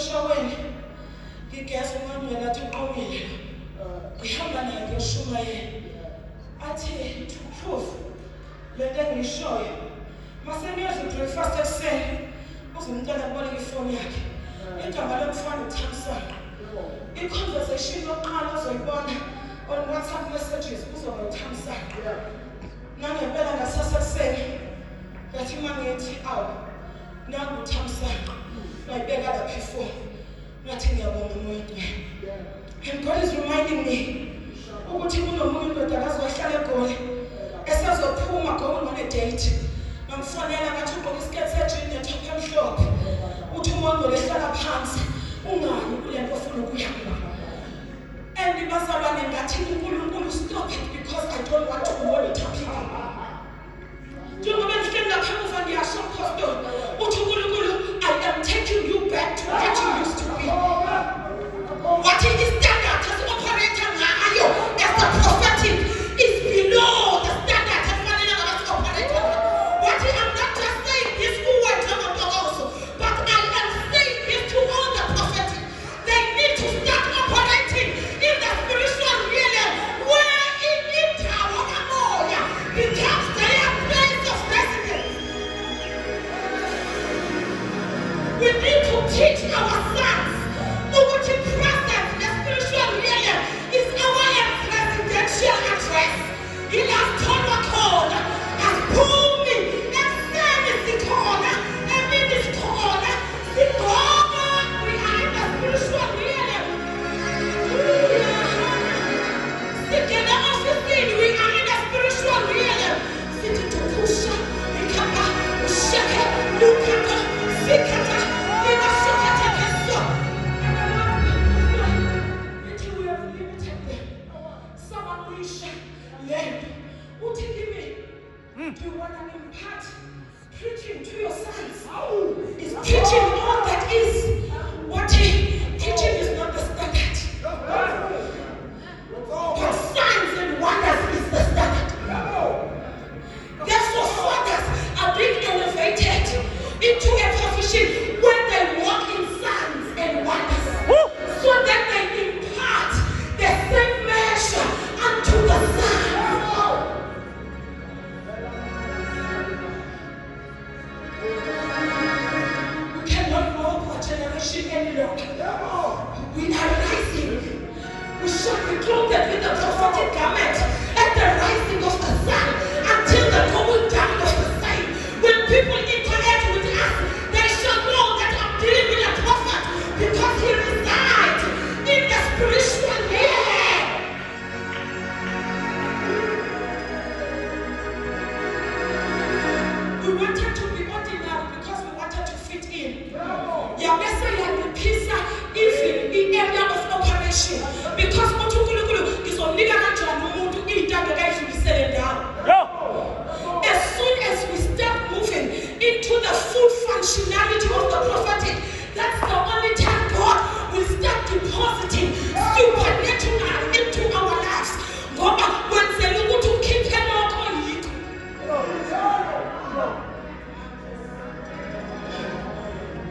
eshaweni ngigeza uMandela athi uqomile ngihamba naye ngiyoshumayela athi to prove lento engiyishoyo mase niyadla breakfast ekuseni uzumntwana kuboleka ifoni yakhe igama lomfana uThamsanqa i-conversation yokuqala ozoyibona on WhatsApp messages uzoba uThamsanqa nangempela ngasasa ekuseni ngathi mangithi awu nangu uThamsanqa ngayibeka lapha ifoni ngathi ngiyabonga umoya and God is reminding me ukuthi kunomunye indodakazi wahlala eGoli esazophuma going on a date ngamfonela ngathi ugqoke isiketi sejini netop emhlophe uthi uMondolo ehlala phansi ungani kule nto ofuna ukuyamba and bazalwane ngathi uNkulunkulu stop it because I don't want to monitor people njengoba ngifike lapha emuva ngiyasho pastor uthi uNkulunkulu I am taking you back to what you used to be what is the standard as operator ngayo as the prophetic is below the standard as fanele ngabantu operator what I am not just saying this who were Ntokozo but I am saying this to all the prophetic they need to start operating in the spiritual realm where in Tower Amoya becomes their place of residence. We need to teach our sons what in presence the spiritual realm is our residential address. It has turned a corner, has booming, and service the corner, and ministry corner, the corner. We are in the spiritual realm. Sitting in the office, we are in the spiritual realm. Sitting to push, Mikapa, Ushaka, Lukata, Sikata, Nivasukata, Keso. Until we have limited them. Some unleash, lend. Do you want to impart preaching to your sons? Is preaching all that is? What preaching is not the standard. But signs and wonders is the standard. Therefore, fathers are being elevated into a profession when they walk in signs and wonders, so that they impart the same measure unto the sons. We cannot walk our generation any longer. We are rising. We shall be clothed with the prophetic garment at the rising of the sun until the going down of the same. When people interact with us, they shall know that I'm dealing with a prophet because he resides in the spiritual realm. We wanted to be ordinary because we wanted to fit in. Yabesa yakupisa even in area of operation because uNkulunkulu izonika kanjani umuntu intando ayidlulisele ndawo. As soon as we start moving into the full functionality of the prophetic, that's the only time God will start depositing supernatural into our lives. Ngoba wenzela ukuthi ukhiphe lokho yikho.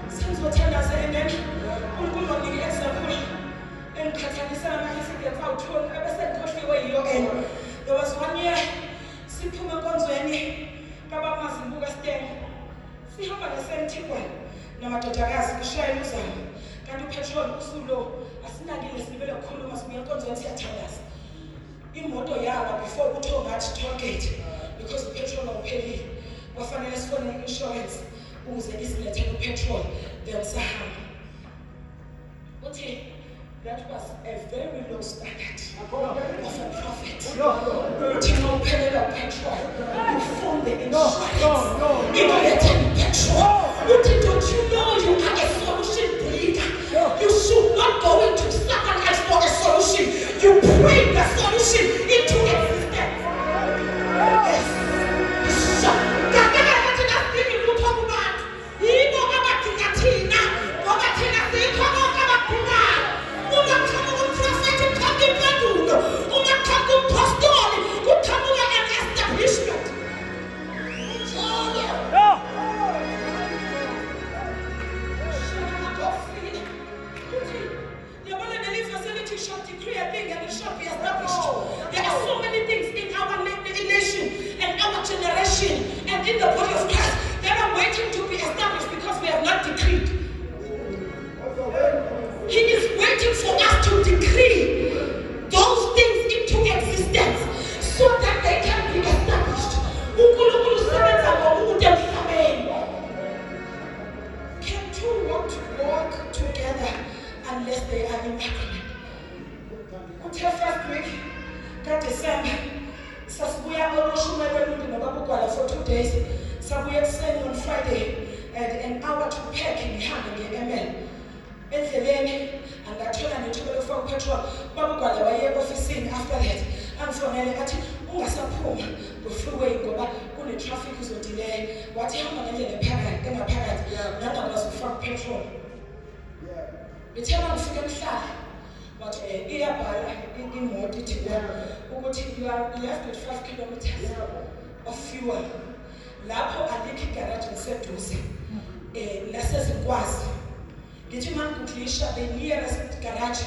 Sizothandaza and then uNkulunkulu unika example engikhathalisa manje sigeza u2 abesekhohliwe yiyo and there was one year siphume enkonzweni kabamazimbuka Stenga sihamba nesentikwane namadodakazi kushayela uzamo kanti upetrol usulo asinakile sibele ukukhuluma sibuya enkonzweni siyathandaza imoto yaba before kuthiwa ngathi toll gate because upetrol awuphelile kwafanele sifone insurance ukuze isilethele upetrol then sahamba uthi that was a very low standard of a prophet. Uthi ngawuphelela upetrol ufune the insurance ikulethele upetrol uthi don't you know you are a solution breeder. You should not go into someone else for a solution. You bring the solution into existence. Yes. decree those things into existence so that they can be established. uNkulunkulu usebenza ngokude emhlabeni. Can two walk together unless they are in agreement? Uthe first week kaDecember sasibuya oloshumi lwelungu noBaba uGwala for 2 days. Sabuya ekuseni on Friday and an hour to pack ngihambe nge-ML. Endleleni angathola nethuba lokufaka upetrol. Baba uGwala waye ofisini after that. Angifonele athi ungasaphuma ku-freeway ngoba kune-traffic uzodelay. Wathi hamba ngendlela engaphakathi nangakwazi ukufaka upetrol. Ngithe ngifike emhlala wathi iyabhala imoto ithi ukuthi you are left with 5 kilometers of fuel. Lapho alikho igaraji liseduze lasezikwazi. Ngithi mangiklisha the nearest garage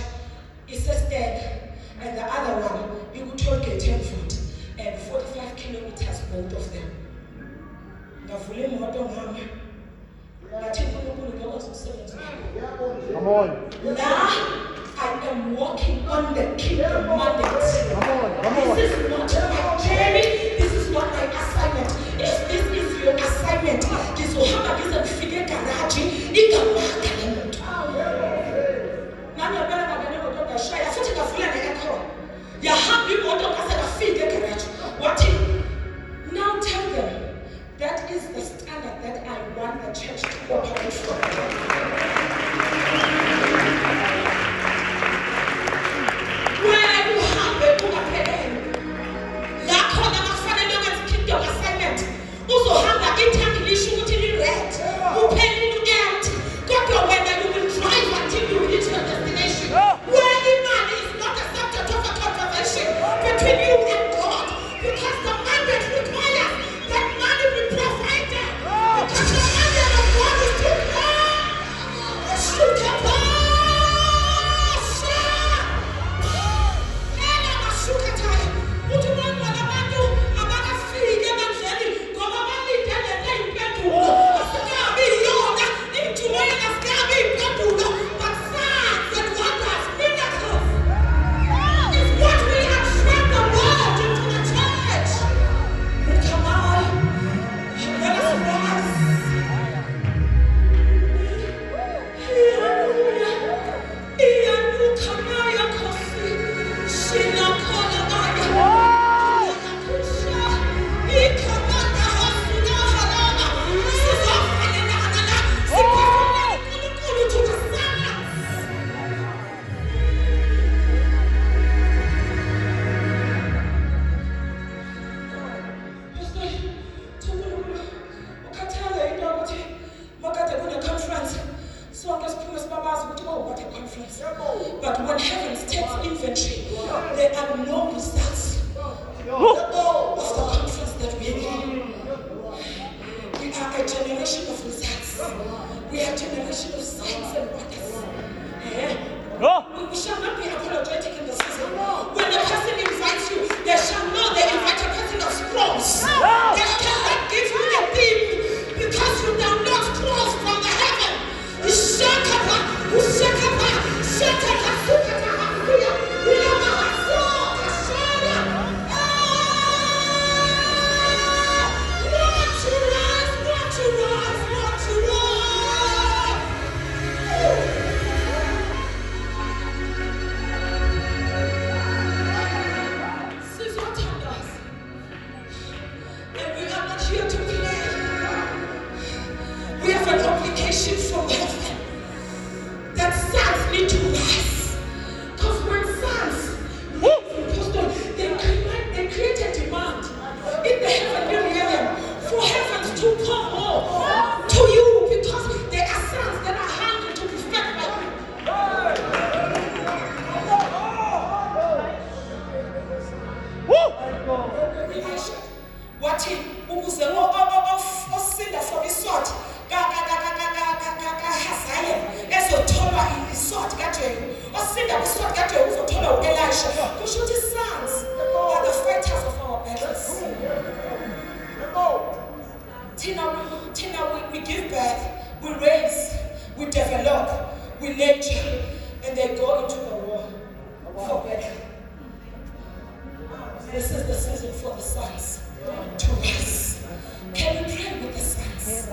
is Steg and the other one ikutoll gate Enfield and 45 kilometers both of them. Ngavula imoto ngami ngathi uNkulunkulu ngokwenza umsebenzi wakhe. Come on. Now I am walking on the kingdom mandate. This is not my journey. This is not my assignment. If this is your assignment, ngizohamba ngize ngifike egaraji ingawaka le moto. Nami ngabona ngabona moto ngashaya futhi ngavula ne-aircon. Yahamba imoto ngase ngafika egaraji. Wathi now tell them that is the standard that I want the church to operate from. Uzohamba ithangi lisho ukuthi li-red uphele lu-empty kodwa wena you will drive until you reach your destination where imali is not a subject of a conversation between you and God because the mandate requires that money be provided because the mandate of God is to but when heaven takes inventory, there are no results of the conference that we are in. We are a generation of results. We are a generation of signs and wonders. We shall not be apologetic in the season. When the person invites you, they shall know they invite a person of scrolls. They cannot give you a theme because you download scrolls from the heaven. From heaven that sons need to rise. Because when sons they create a demand in the heavenly realm for heavens to come home to you because there are sons that are hungry to be fed by you. What ukuze osinda for isort ezothola isort kaJehu osinda kwisort kaJehu uzothola uElisha kusho ukuthi sons are the fighters of our battles. Tina, we give birth, we raise, we develop, we nurture, and they go into the war. for battle. This is the season for the sons to rise. Can you pray with the sons?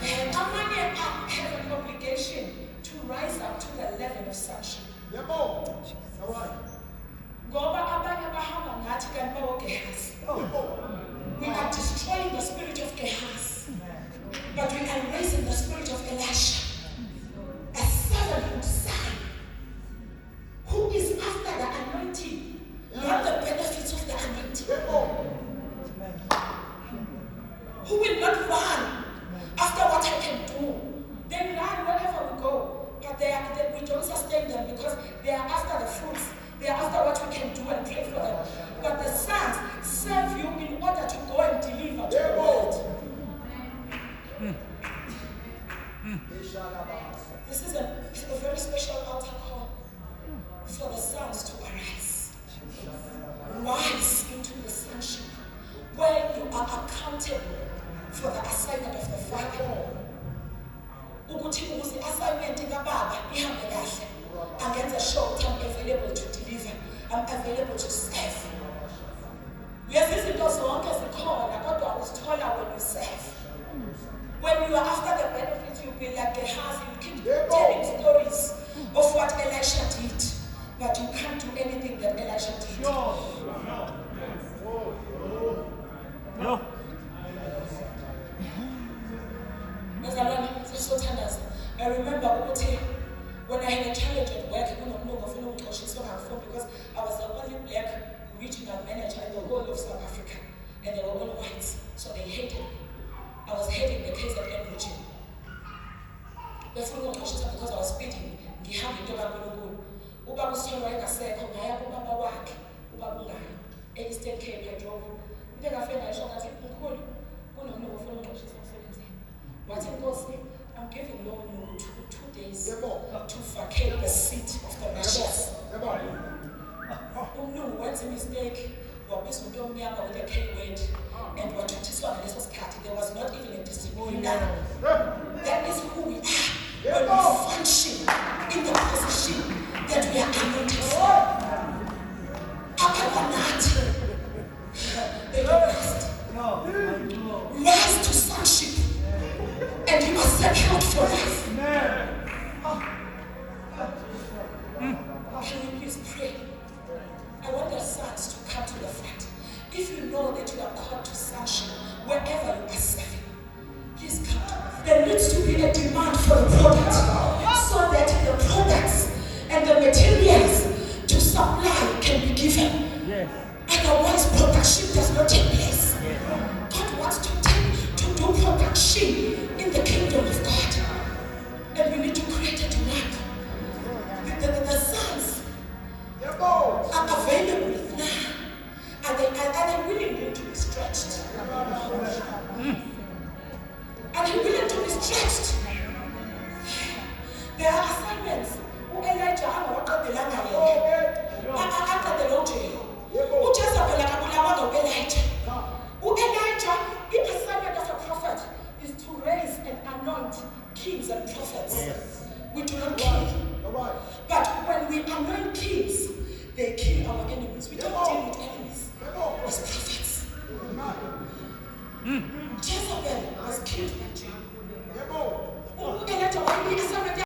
And how many have an obligation to rise up to the level of sonship? We are destroying the spirit of Gehazi, but we are raising the spirit of Elisha, a servanthood son who is after the anointing, not the benefits of the anointing. Who will not run after what I can do. They run wherever we go, but we don't sustain them because they are after the fruits. They are after what we can do and pray for them. But the sons serve you in order to go and deliver to the world. This is a very special altar call for the sons to arise. Rise into the sonship where you are accountable for the assignment of the Father. Ukuthi ukuze assignment kababa ihambe kahle. Angenza sure ukuthi I'm available to deliver. I'm available to serve. Lezi zinto zonke zikhona kodwa uzithola when you serve. When you are after the benefits, you'll be like Gehazi. You keep telling stories of what Elisha did, but you can't do anything that Elisha did. No. I remember when I had a challenge at work, because I was the only black regional manager in the whole of South Africa, and they were all whites, so they hated me. I was heading the KZN region. Because I was speaking, Eastern Cape, I drove. I'm giving Lord 2 days to vacate the seat of the Russians. What's a mistake? With a K word and what there was not even a discipline. That is who we are.